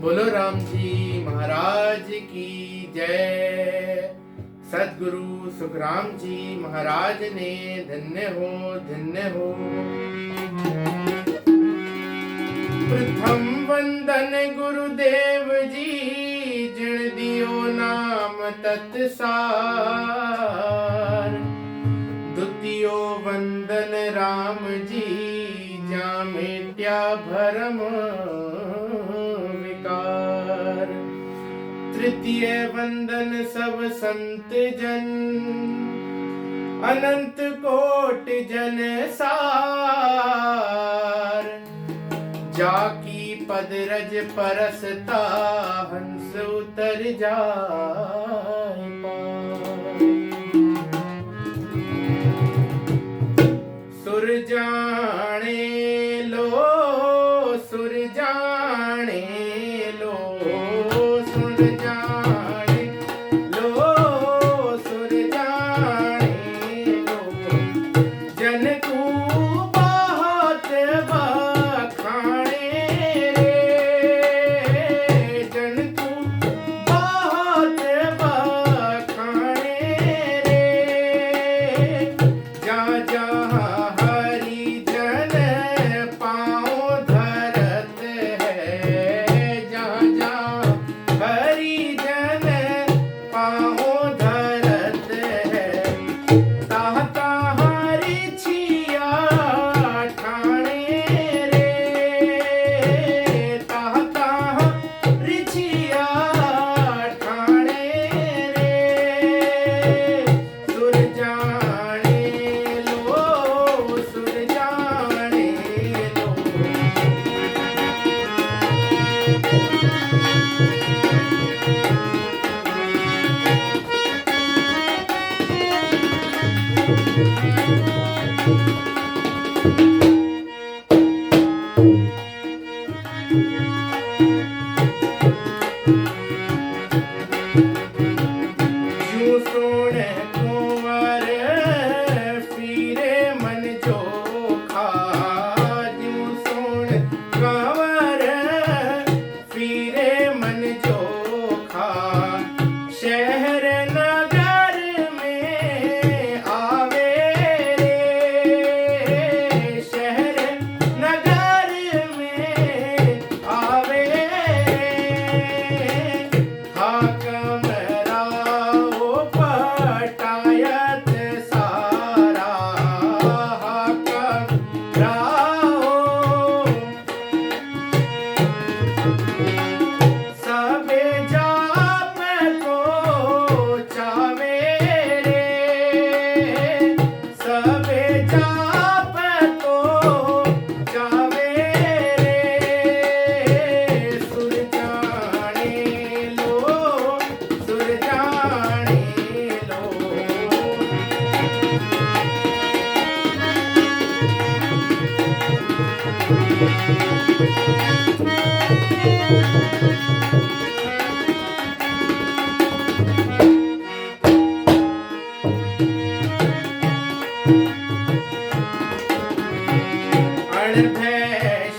बोलो राम जी महाराज की जय। सद्गुरु सुखराम जी महाराज ने धन्य हो धन्य हो। प्रथम वंदन गुरुदेव जी जिण दियो नाम तत्सार। द्वितीयो वंदन राम जी जा मेट्या भरम विकार। तृतीय वंदन सब संत जन अनंत कोट जन सार। जाकी पद रज परसता हंस उतर जाए पार। सुर जाने लो सुर जाने लो सुर जाने लो सुर जाने लो। जन को बहुत बखाने रे जन को बहुत बखाने रे। जा जा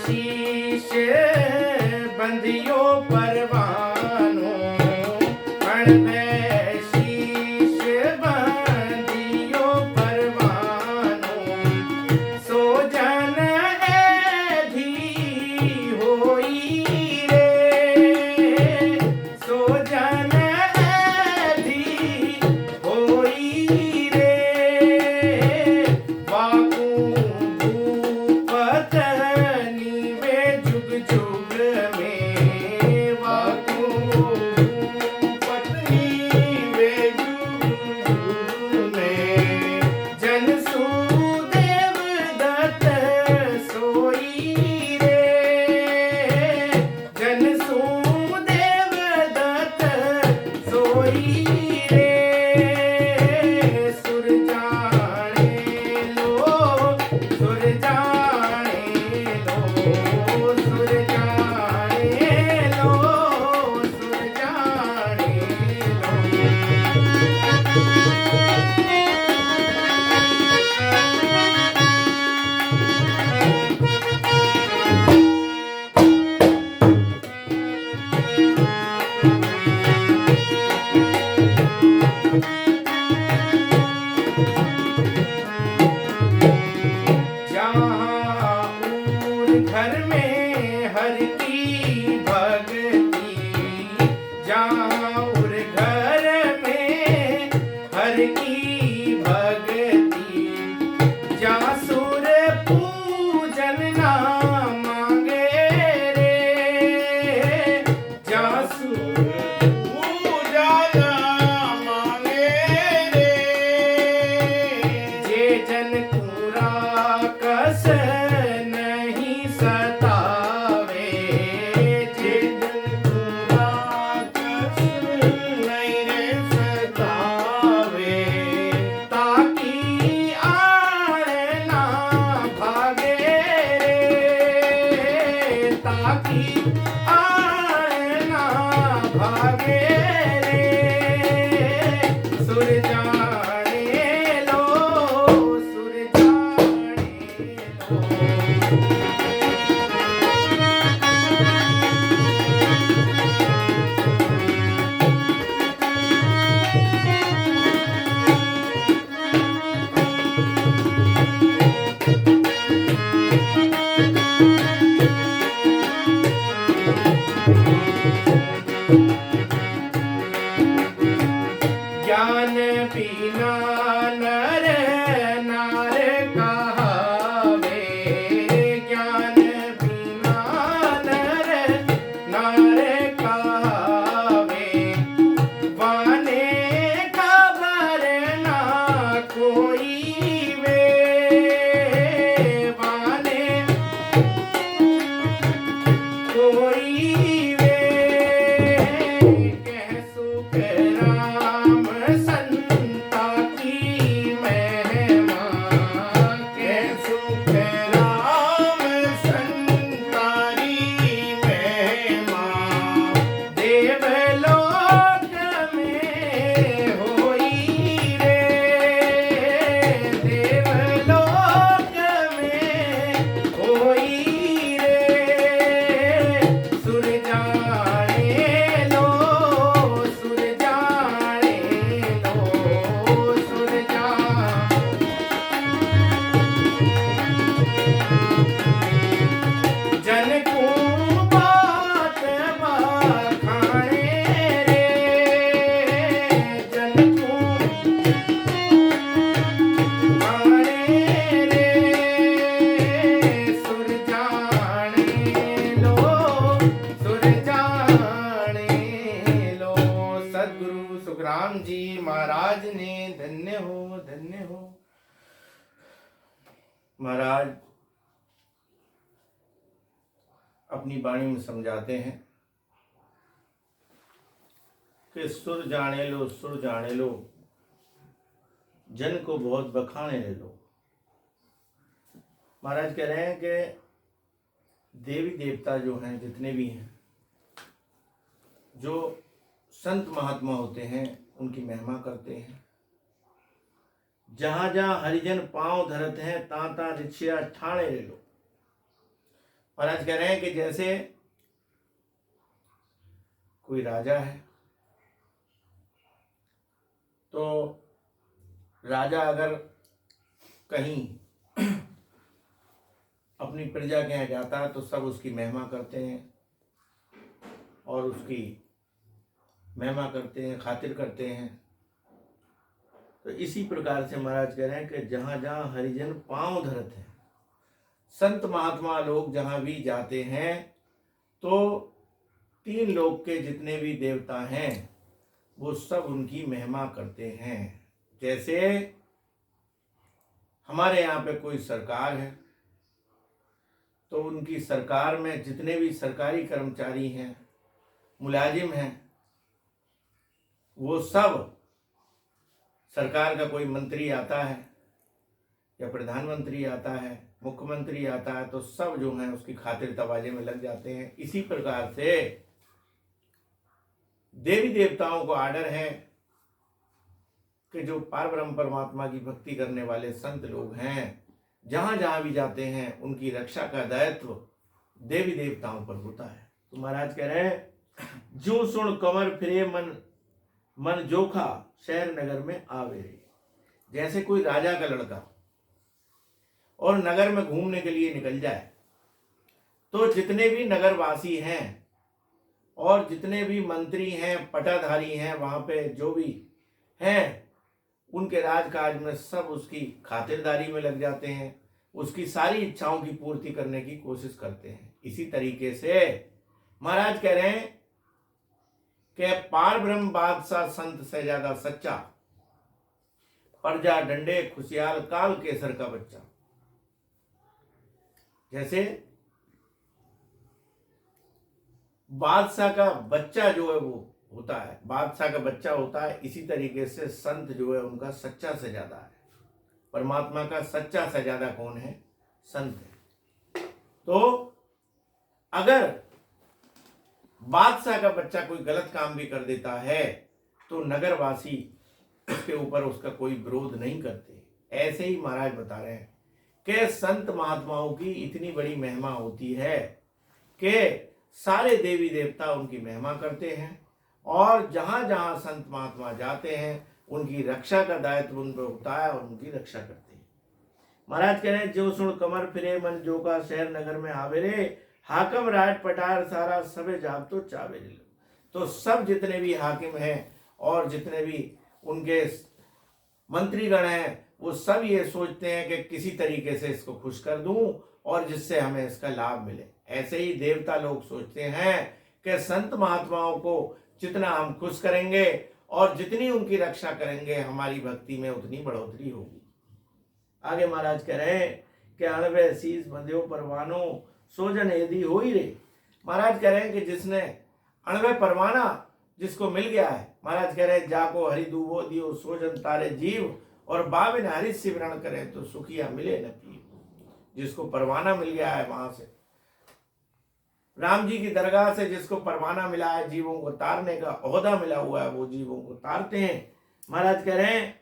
शीश बंधियो परवानो शीश बंधियो परवानो। सो जन एधी होई रे सो जन एधी होई रे। बाकू भूपत नीवे जुग जुग में सुर जाने लो, सुर जाने ज्ञान बिना नर नार कहावे, ज्ञान बिना नर नार कहावे, वाने खबर ना कोई वे, वाने कोई वे, कह सुख राम संता की महिमा, कह सुख राम संता की महिमा, देवलोक में होई रे, देवलोक में होई रे, सुर जाने लो, सुर जाने लो, सुर जा जन को बात बखाने रे, जन को आने रे, सुर जाने लो, सुर जाने लो। सद्गुरु सुखराम जी महाराज ने धन्य हो, धन्य हो। महाराज अपनी वाणी में समझाते हैं कि सुर जाने लो, सुर जाने लो, जन को बहुत बखाने ले लो। महाराज कह रहे हैं कि देवी देवता जो हैं, जितने भी हैं, जो संत महात्मा होते हैं, उनकी महिमा करते हैं। जहाँ जहाँ हरिजन पांव धरत हैं, ता ता रिक्शिया ठाणे ले लो। महाराज कह रहे हैं कि जैसे कोई राजा है, तो राजा अगर कहीं अपनी प्रजा के यहाँ जाता है तो सब उसकी महिमा करते हैं और उसकी महिमा करते हैं, खातिर करते हैं। तो इसी प्रकार से महाराज कह रहे हैं कि जहाँ जहाँ हरिजन पांव धरत हैं, संत महात्मा लोग जहाँ भी जाते हैं, तो तीन लोक के जितने भी देवता हैं वो सब उनकी महिमा करते हैं। जैसे हमारे यहाँ पे कोई सरकार है, तो उनकी सरकार में जितने भी सरकारी कर्मचारी हैं, मुलाजिम हैं, वो सब, सरकार का कोई मंत्री आता है या प्रधानमंत्री आता है, मुख्यमंत्री आता है, तो सब जो हैं उसकी खातिर तवाजे में लग जाते हैं। इसी प्रकार से देवी देवताओं को आर्डर है कि जो पारब्रह्म परमात्मा की भक्ति करने वाले संत लोग हैं, जहाँ जहाँ भी जाते हैं, उनकी रक्षा का दायित्व देवी देवताओं पर होता है। तो महाराज कह रहे हैं, जो सुन कमर फिरे मन मन जोखा, शहर नगर में आवे रे। जैसे कोई राजा का लड़का और नगर में घूमने के लिए निकल जाए, तो जितने भी नगरवासी हैं और जितने भी मंत्री हैं, पटाधारी हैं, वहां पे जो भी हैं, उनके राजकाज में सब उसकी खातिरदारी में लग जाते हैं, उसकी सारी इच्छाओं की पूर्ति करने की कोशिश करते हैं। इसी तरीके से महाराज कह रहे हैं कि पार ब्रह्म बादशाह संत से ज्यादा सच्चा, प्रजा डंडे खुशियाल काल केसर का बच्चा। जैसे बादशाह का बच्चा जो है वो होता है, बादशाह का बच्चा होता है, इसी तरीके से संत जो है उनका सच्चा से ज्यादा है। परमात्मा का सच्चा से ज्यादा कौन है? संत है। तो अगर बादशाह का बच्चा कोई गलत काम भी कर देता है तो नगरवासी के ऊपर उसका कोई विरोध नहीं करते। ऐसे ही महाराज बता रहे हैं कि संत महात्माओं की इतनी बड़ी महिमा होती है कि सारे देवी देवता उनकी महिमा करते हैं, और जहां जहां संत महात्मा जाते हैं उनकी रक्षा का दायित्व उन पर होता है और उनकी रक्षा करते हैं। महाराज कह रहे हैं, जो सुन कमर फिरे मन जो का शहर नगर में आवे रे, हाकम राज पटार सारा सबे जाग तो चावे रे। तो सब जितने भी हाकिम हैं और जितने भी उनके मंत्रीगण हैं वो सब ये सोचते हैं कि किसी तरीके से इसको खुश कर दूं और जिससे हमें इसका लाभ मिले। ऐसे ही देवता लोग सोचते हैं कि संत महात्माओं को जितना हम खुश करेंगे और जितनी उनकी रक्षा करेंगे हमारी भक्ति में उतनी बढ़ोतरी होगी। आगे महाराज कह रहे हैं कि अणवे शीस बंध्यो परवानो सोजन यदि हो ही रे। महाराज कह रहे हैं कि जिसने अणवे परवाना जिसको मिल गया है, महाराज कह रहे हैं जाको हरि दूबो दियो सोजन तारे जीव, और बाबिन हरि सिमरण करें तो सुखिया मिले न पीव। जिसको परवाना मिल गया है, वहां से राम जी की दरगाह से जिसको परवाना मिला है, जीवों को तारने का ओहदा मिला हुआ है, वो जीवों को तारते हैं। महाराज कह रहे हैं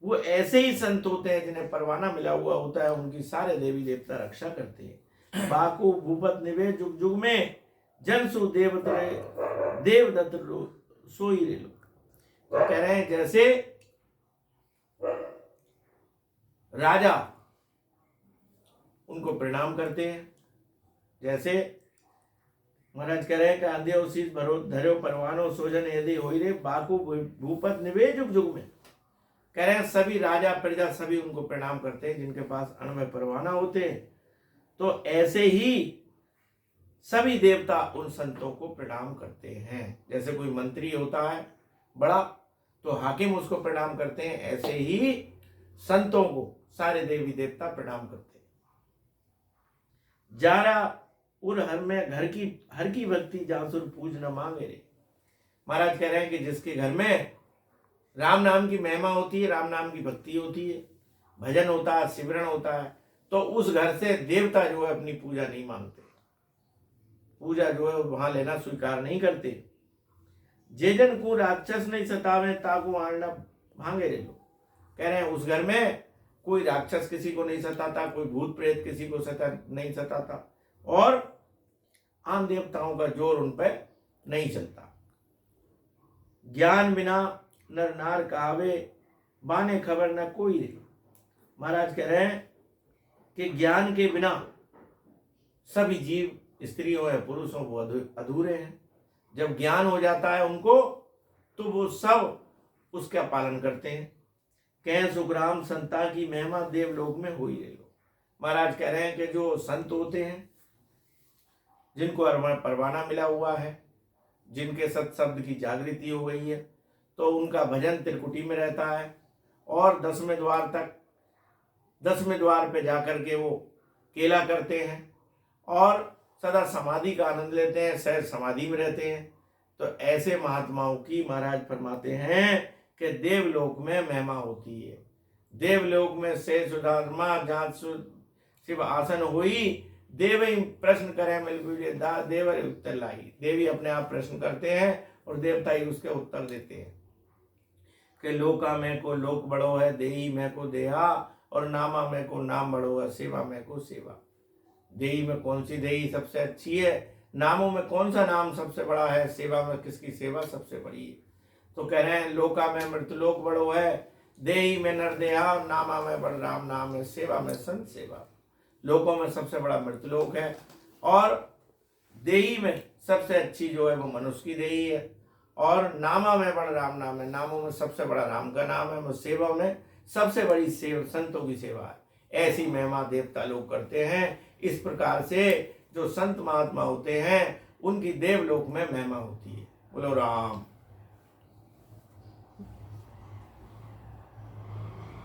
वो ऐसे ही संत होते हैं जिन्हें परवाना मिला हुआ होता है, उनकी सारे देवी देवता रक्षा करते हैं। बाकू भूपत निवे जुग जुग में जन सु देवदत्त सोई रे लो। तो कह रहे हैं जैसे राजा उनको प्रणाम करते हैं, जैसे महाराज कह रहे हैं कि आंधियो शीस भरो धर्यो परवानो सोजन यदि होई रे, बाकू भूपत निवे जुग जुग में। कह रहे हैं सभी राजा प्रजा सभी उनको प्रणाम करते हैं जिनके पास अणवे परवाना होते हैं। तो ऐसे ही सभी देवता उन संतों को प्रणाम करते हैं। जैसे कोई मंत्री होता है बड़ा तो हाकिम उसको प्रणाम करते हैं, ऐसे ही संतों को सारे देवी देवता प्रणाम करते हैं। जारा उर हर में घर की हर की भक्ति जासुर पूज न मांगे रे। महाराज कह रहे हैं कि जिसके घर में राम नाम की महिमा होती है, राम नाम की भक्ति होती है, भजन होता है, सिमरण होता है, तो उस घर से देवता जो है अपनी पूजा नहीं मांगते, पूजा जो है वहां लेना स्वीकार नहीं करते। जेजन को राक्षस नहीं सतावे ताकू आंडा भांगे रे लो। कह रहे हैं उस घर में कोई राक्षस किसी को नहीं सताता, कोई भूत प्रेत किसी को नहीं सताता, और आम देवताओं का जोर उन पर नहीं चलता। ज्ञान बिना नर नार कहावे बाने खबर न कोई रे। महाराज कह रहे हैं कि ज्ञान के बिना सभी जीव स्त्रियों या पुरुषों को अधूरे हैं। जब ज्ञान हो जाता है उनको तो वो सब उसका पालन करते हैं। कह सुखराम संता की महिमा देवलोक में हो ही ले लो। महाराज कह रहे हैं कि जो संत होते हैं जिनको परवाना मिला हुआ है, जिनके सत्शब्द की जागृति हो गई है, तो उनका भजन त्रिकुटी में रहता है और 10वें द्वार पे जाकर के वो केला करते हैं और सदा समाधि का आनंद लेते हैं, सहज समाधि में रहते हैं। तो ऐसे महात्माओं की महाराज फरमाते हैं कि देवलोक में महिमा होती है। देवलोक में से सुधार्मा जात शिव आसन हुई, देव ही प्रश्न करे मिलबुले देव उत्तर लाई। देवी अपने आप प्रश्न करते हैं और देवता ही उसके उत्तर देते हैं कि लोका में को लोक बड़ो है, देही में को देहा, और नामा में को नाम बड़ो है, सेवा में को सेवा। देही में कौन सी देही सबसे अच्छी है, नामों में कौन सा नाम सबसे बड़ा है, सेवा में किसकी सेवा सबसे बड़ी है। तो कह रहे हैं लोका में मृतलोक बड़ो है, देही में नरदेहा, नामा में बड़ राम नाम है, सेवा में संत सेवा। लोकों में सबसे बड़ा मृतलोक है और देही में सबसे अच्छी जो है वो मनुष्य की देही है, और नामा में बड़ा राम नाम है, नामों में सबसे बड़ा राम का नाम है, वो सेवा में सबसे बड़ी संतों की सेवा है। ऐसी महिमा देवता लोग करते हैं। इस प्रकार से जो संत महात्मा होते हैं उनकी देवलोक में महिमा होती है। बोलो राम।